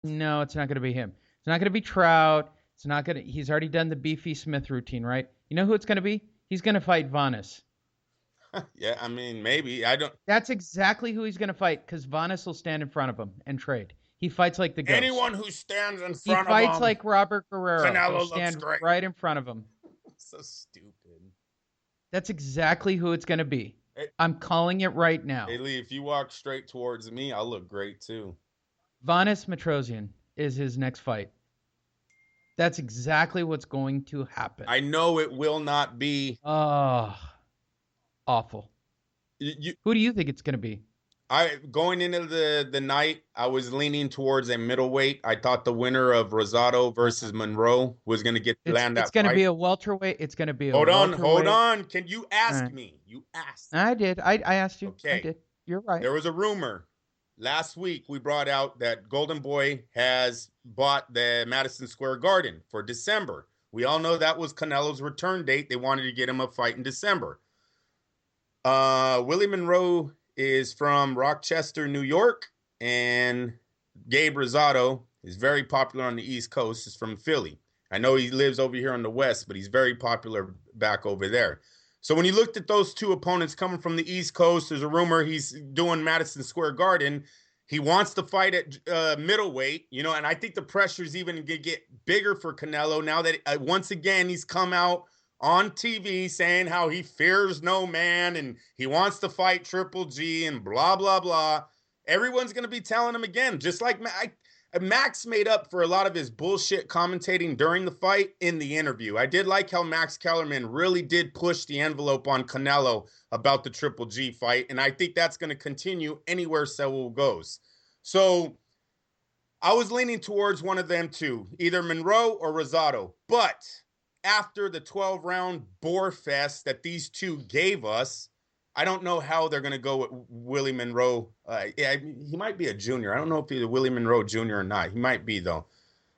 No, it's not going to be him. It's not going to be Trout. It's not going to. He's already done the Beefy Smith routine, right? You know who it's going to be? He's going to fight Vanes. Yeah, I mean, maybe. I don't. That's exactly who he's going to fight because Vanes will stand in front of him and trade. He fights like the ghost. Anyone who stands in He front of fights him, like Robert Guerrero. He'll Canelo looks stand great. right in front of him. So stupid. That's exactly who it's going to be. Hey, I'm calling it right hey, now. Lee, if you walk straight towards me, I'll look great too. Vanes Matrosian is his next fight. That's exactly what's going to happen. I know it will not be. Oh, awful. You, Who do you think it's going to be? I going into the night, I was leaning towards a middleweight. I thought the winner of Rosado versus Monroe was going to get It's land it's that going to fight. be a welterweight. It's going to be a Hold on, hold welterweight. on. Can you All ask right. me? You asked. I did. I asked you. I Okay. did. You're right. There was a rumor last week. We brought out that Golden Boy has bought the Madison Square Garden for December. We all know that was Canelo's return date. They wanted to get him a fight in December. Willie Monroe is from Rochester, New York, and Gabe Rosado is very popular on the East Coast. Is from Philly. I know he lives over here on the West, but he's very popular back over there. So when you looked at those two opponents coming from the East Coast, there's a rumor he's doing Madison Square Garden. He wants to fight at middleweight, and I think the pressure is even going to get bigger for Canelo now that once again he's come out on TV saying how he fears no man and he wants to fight Triple G and blah, blah, blah. Everyone's going to be telling him again, just like Max made up for a lot of his bullshit commentating during the fight in the interview. I did like how Max Kellerman really did push the envelope on Canelo about the Triple G fight, and I think that's going to continue anywhere Saul goes. So I was leaning towards one of them too, either Monroe or Rosado. But after the 12-round bore fest that these two gave us, I don't know how they're going to go with Willie Monroe. Yeah, he might be a junior. I don't know if he's a Willie Monroe junior or not. He might be, though.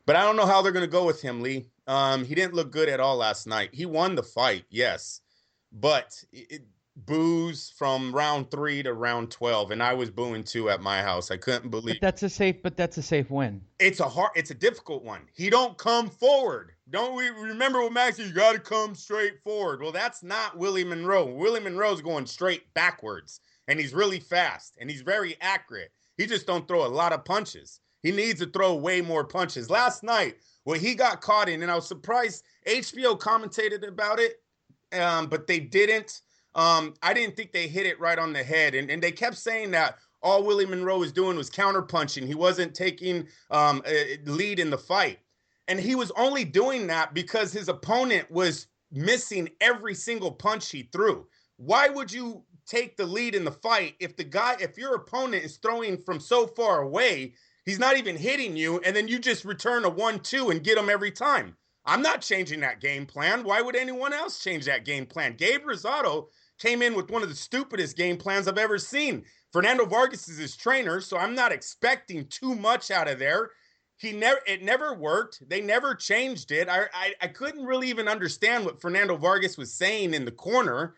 But I don't know how they're going to go with him, Lee. He didn't look good at all last night. He won the fight, yes. But boos from round 3 to round 12, and I was booing too at my house. I couldn't believe. But that's a safe win. It's a difficult one. He don't come forward. Don't we remember what Max said? You got to come straight forward. Well, that's not Willie Monroe. Willie Monroe's going straight backwards, and he's really fast, and he's very accurate. He just don't throw a lot of punches. He needs to throw way more punches. Last night, what he got caught in, and I was surprised HBO commentated about it, but they didn't. I didn't think they hit it right on the head, and they kept saying that all Willie Monroe was doing was counterpunching. He wasn't taking a lead in the fight. And he was only doing that because his opponent was missing every single punch he threw. Why would you take the lead in the fight if your opponent is throwing from so far away, he's not even hitting you, and then you just return a 1-2 and get him every time? I'm not changing that game plan. Why would anyone else change that game plan? Gabe Rosado came in with one of the stupidest game plans I've ever seen. Fernando Vargas is his trainer, so I'm not expecting too much out of there. It never worked. They never changed it. I couldn't really even understand what Fernando Vargas was saying in the corner.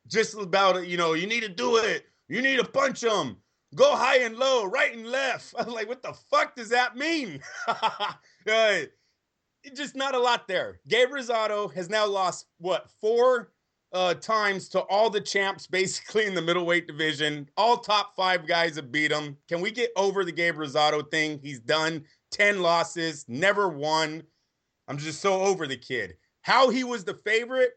Just about, you need to do it. You need to punch him. Go high and low, right and left. I was like, what the fuck does that mean? Just not a lot there. Gabe Rosado has now lost, four times to all the champs basically in the middleweight division. All top 5 guys have beat him. Can we get over the Gabe Rosado thing? He's done 10 losses, never won. I'm just so over the kid. How he was the favorite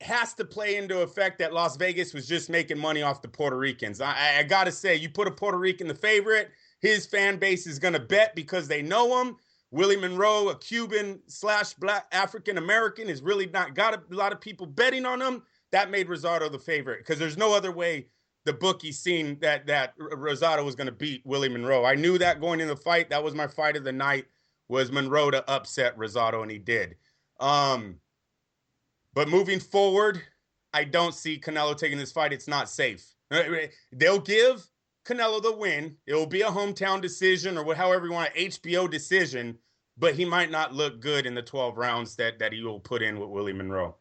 has to play into effect that Las Vegas was just making money off the Puerto Ricans. I got to say, you put a Puerto Rican the favorite, his fan base is going to bet because they know him. Willie Monroe, a Cuban/Black African-American, has really not got a lot of people betting on him. That made Rosado the favorite because there's no other way the bookie seen that Rosado was going to beat Willie Monroe. I knew that going into the fight. That was my fight of the night, was Monroe to upset Rosado, and he did. But moving forward, I don't see Canelo taking this fight. It's not safe. They'll give Canelo the win. It will be a hometown decision or however you want, an HBO decision, but he might not look good in the 12 rounds that he will put in with Willie Monroe.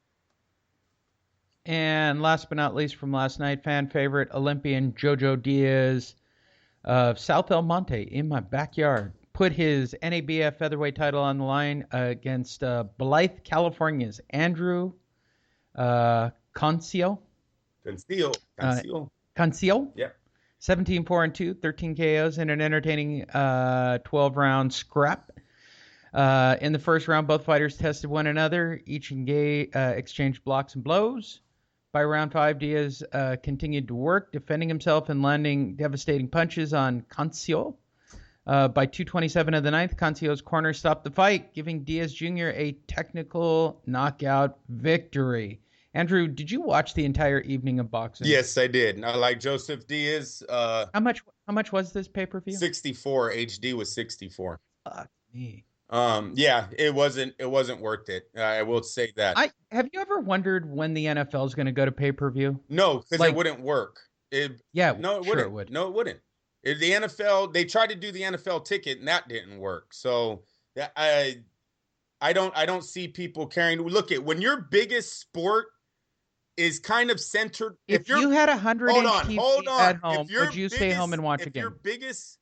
And last but not least from last night, fan favorite Olympian Jojo Diaz South El Monte in my backyard put his NABF featherweight title on the line against Blythe, California's Andrew Concio. Conceal. Concio. Yeah. 17-4-2, 13 KOs in an entertaining 12-round scrap. In the first round, both fighters tested one another, each exchanged blocks and blows. By round 5, Diaz continued to work, defending himself and landing devastating punches on Concio. By 2:27 of the ninth, Concio's corner stopped the fight, giving Diaz Jr. a technical knockout victory. Andrew, did you watch the entire evening of boxing? Yes, I did. I like Joseph Diaz. How much was this pay-per-view? 64. HD was 64. Fuck me. Yeah, it wasn't worth it. I will say that. Have you ever wondered when the NFL is going to go to pay-per-view? No, because it wouldn't work. No, it would. No, it wouldn't. The NFL, they tried to do the NFL ticket and that didn't work. So I don't see people carrying. Look at when your biggest sport is kind of centered. If you had 100-inch TV at home, would you stay home and watch a game? If your biggest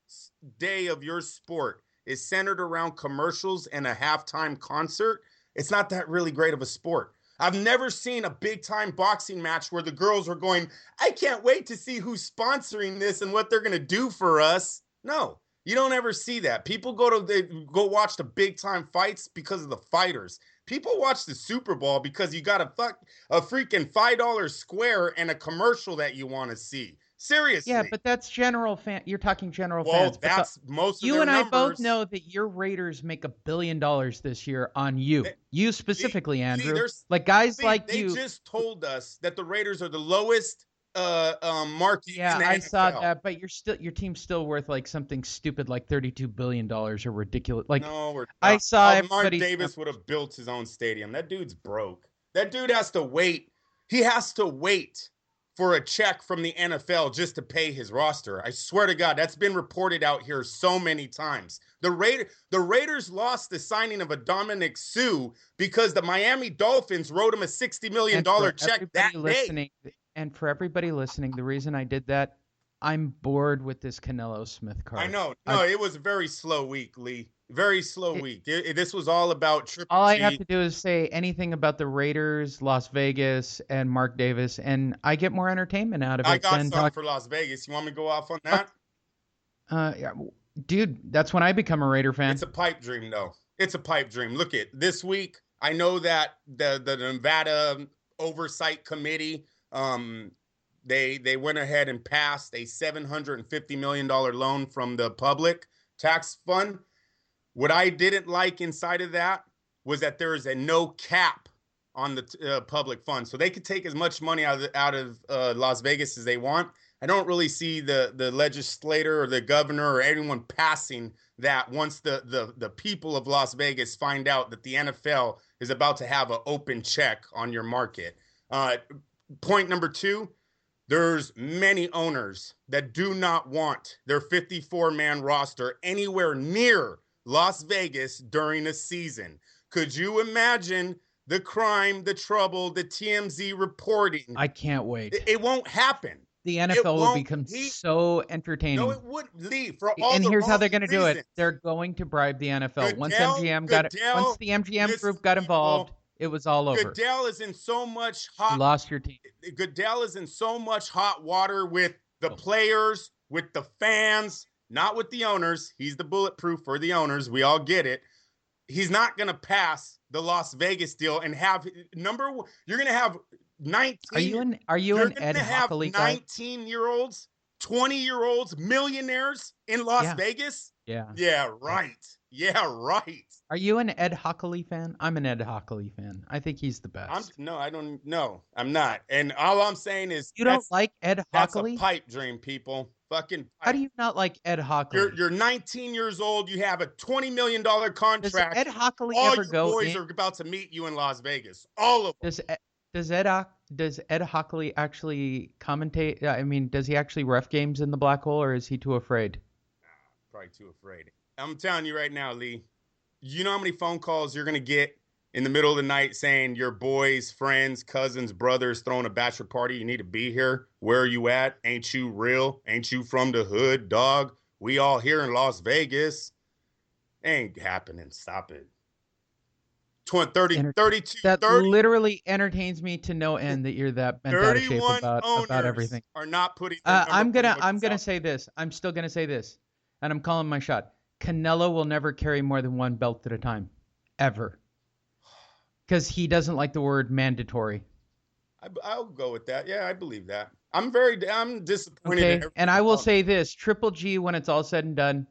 day of your sport is centered around commercials and a halftime concert, it's not that really great of a sport. I've never seen a big-time boxing match where the girls were going, I can't wait to see who's sponsoring this and what they're going to do for us. No, you don't ever see that. People go watch the big-time fights because of the fighters. People watch the Super Bowl because you got a freaking $5 square and a commercial that you want to see. Seriously. Yeah, but that's general fan. You're talking general fans. Well, that's most of you their and numbers. I both know that your Raiders make $1 billion this year on you. You specifically, Andrew. Like guys like you. They just told us that the Raiders are the lowest market. Yeah, in the I NFL. saw that, but your team's still worth like something stupid like $32 billion or ridiculous. Like no, I saw Mark Davis would have built his own stadium. That dude's broke. That dude has to wait. He has to wait for a check from the NFL just to pay his roster. I swear to God, that's been reported out here so many times. The Raiders lost the signing of a Dominic Sue because the Miami Dolphins wrote him a $60 million check that day. And for everybody listening, the reason I did that, I'm bored with this Canelo Smith card. I know. No, it was a very slow week, Lee. Very slow week. This was all about Triple All G. I have to do is say anything about the Raiders, Las Vegas, and Mark Davis, and I get more entertainment out of it. I got something for Las Vegas. You want me to go off on that? Yeah, dude, that's when I become a Raider fan. It's a pipe dream, though. It's a pipe dream. Look at this week. I know that the Nevada Oversight Committee, they went ahead and passed a $750 million loan from the public tax fund. What I didn't like inside of that was that there is a no cap on the public funds. So they could take as much money out of Las Vegas as they want. I don't really see the legislator or the governor or anyone passing that once the people of Las Vegas find out that the NFL is about to have an open check on your market. Point number 2, there's many owners that do not want their 54-man roster anywhere near Las Vegas during a season. Could you imagine the crime, the trouble, the TMZ reporting? I can't wait. It won't happen. The NFL will become so entertaining. No, it wouldn't, Lee. For all and the here's how they're going to do it. They're going to bribe the NFL. Once the MGM group got involved, it was all over. Goodell is in so much hot. You lost your team. Goodell is in so much hot water with the players, with the fans. Not with the owners. He's the bulletproof for the owners. We all get it. He's not going to pass the Las Vegas deal and have number one. You're going to have 19. Are you an Ed Hockley guy? 19-year-olds, 20-year-olds, millionaires in Las Vegas? Yeah. Yeah, right. Yeah, right. Are you an Ed Hockley fan? I'm an Ed Hockley fan. I think he's the best. I'm not. And all I'm saying is you don't like Ed Hockley? That's a pipe dream, people. Fucking. How do you not like Ed Hockley? You're 19 years old. You have a $20 million contract. Does Ed Hockley all ever go? All your boys are about to meet you in Las Vegas. All of them. Does Ed Hockley actually commentate? I mean, does he actually ref games in the black hole, or is he too afraid? Probably too afraid. I'm telling you right now, Lee. You know how many phone calls you're gonna get in the middle of the night saying your boys, friends, cousins, brothers throwing a bachelor party. You need to be here. Where are you at? Ain't you real? Ain't you from the hood, dog? We all here in Las Vegas. Ain't happening. Stop it. 20, 30, 32, That 30, literally entertains me to no end that you're that bent out of shape 31 about owners everything. are not putting their number I'm one gonna say this. I'm still gonna say this, and I'm calling my shot. Canelo will never carry more than one belt at a time, ever, because he doesn't like the word mandatory. I'll go with that. Yeah, I believe that. I'm disappointed. Okay, and I will say this: Triple G, when it's all said and done,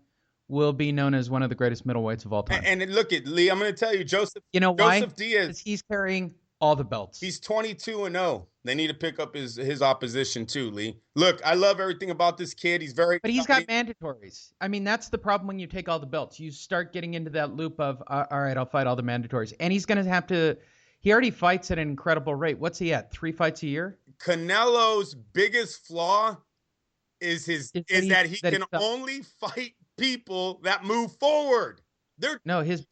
will be known as one of the greatest middleweights of all time. And look at Lee. I'm going to tell you, Joseph. You know why? Joseph Diaz. Because he's carrying all the belts. He's 22-0. They need to pick up his opposition too, Lee. Look, I love everything about this kid. He's very. But he's got mandatories. I mean, that's the problem when you take all the belts. You start getting into that loop of, all right, I'll fight all the mandatories, and he's going to have to. He already fights at an incredible rate. What's he at? 3 fights a year? Canelo's biggest flaw is that he can only fight people that move forward. No, his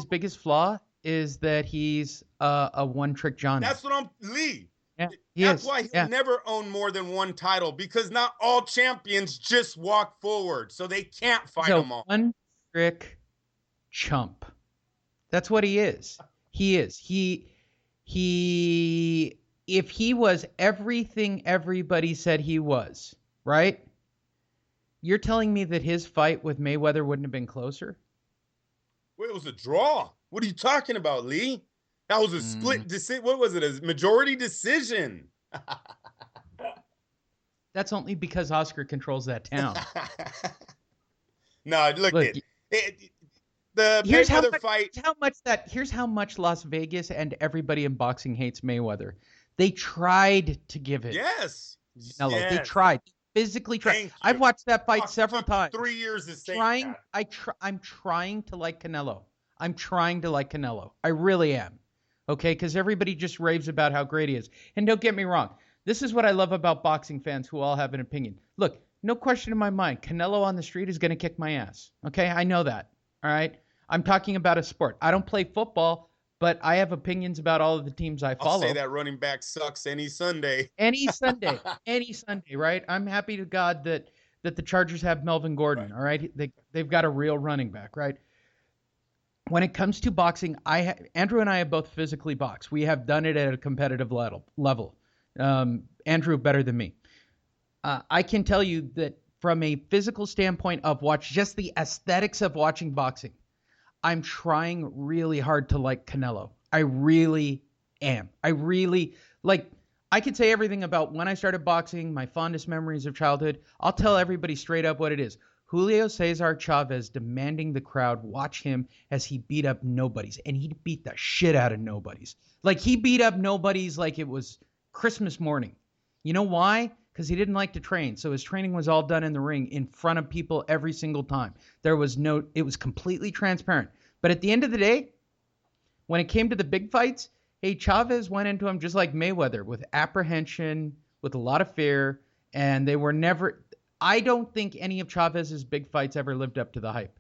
biggest flaw is that he's a one-trick Johnny. That's what I'm Lee. Yeah, that's why he'll never own more than one title, because not all champions just walk forward, so they can't fight them all. One-trick chump. That's what he is. He is. If he was everything everybody said he was, right? You're telling me that his fight with Mayweather wouldn't have been closer? Well, it was a draw. What are you talking about, Lee? That was a split decision. What was it? A majority decision. That's only because Oscar controls that town. No, look at it. The Mayweather fight. Here's how much Las Vegas and everybody in boxing hates Mayweather. They tried to give it. Yes. Canelo. Yes. They tried. Physically tried. I've watched that fight several times. 3 years to say that. I'm trying to like Canelo. I'm trying to like Canelo. I really am. Okay? Because everybody just raves about how great he is. And don't get me wrong. This is what I love about boxing fans who all have an opinion. Look, no question in my mind, Canelo on the street is going to kick my ass. Okay? I know that. All right? I'm talking about a sport. I don't play football, but I have opinions about all of the teams I follow. I'll say that running back sucks any Sunday. Any Sunday, right? I'm happy to God that the Chargers have Melvin Gordon, right. All right? They've got a real running back, right? When it comes to boxing, Andrew and I have both physically boxed. We have done it at a competitive level. Andrew better than me. I can tell you that from a physical standpoint of just the aesthetics of watching boxing, I'm trying really hard to like Canelo. I really am. I could say everything about when I started boxing, my fondest memories of childhood. I'll tell everybody straight up what it is. Julio Cesar Chavez demanding the crowd watch him as he beat up nobodies. And he beat the shit out of nobodies. Like, he beat up nobodies like it was Christmas morning. You know why? Because he didn't like to train. So his training was all done in the ring in front of people every single time. It was completely transparent. But at the end of the day, when it came to the big fights, Chavez went into him just like Mayweather, with apprehension, with a lot of fear, and they were never. I don't think any of Chavez's big fights ever lived up to the hype.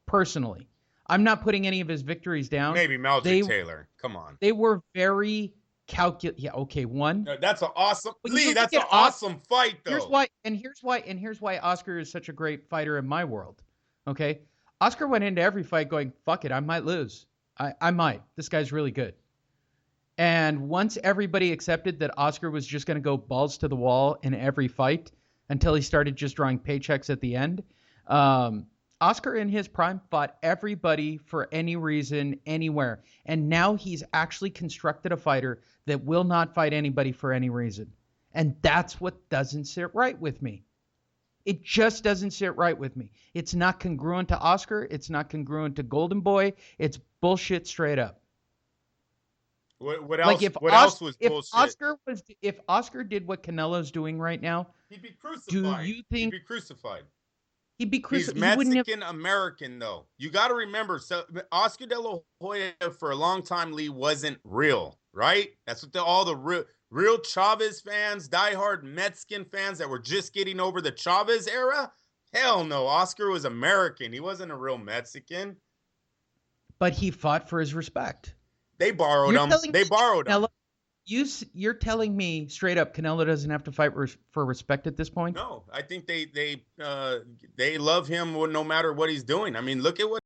Personally, I'm not putting any of his victories down. Maybe Meldrick Taylor. Come on. They were very calculated. Yeah, okay, one. That's an awesome Lee. That's an awesome fight, though. Here's why Oscar is such a great fighter in my world. Okay, Oscar went into every fight going, "Fuck it, I might lose. I might. This guy's really good." And once everybody accepted that Oscar was just going to go balls to the wall in every fight until he started just drawing paychecks at the end, Oscar in his prime fought everybody for any reason, anywhere. And now he's actually constructed a fighter that will not fight anybody for any reason. And that's what doesn't sit right with me. It just doesn't sit right with me. It's not congruent to Oscar. It's not congruent to Golden Boy. It's bullshit straight up. What else? What else was bullshit? If Oscar did what Canelo's doing right now, he'd be crucified. Do you think he'd be crucified? He'd be crucified. He's Mexican American, though. You got to remember, so Oscar De La Hoya for a long time, Lee, wasn't real, right? That's what all the real Chavez fans, diehard Mexican fans that were just getting over the Chavez era. Hell no, Oscar was American. He wasn't a real Mexican. But he fought for his respect. They borrowed You're him. telling They me borrowed him. Canelo, you're telling me straight up Canelo doesn't have to fight for respect at this point? No, I think they love him no matter what he's doing. I mean, look at what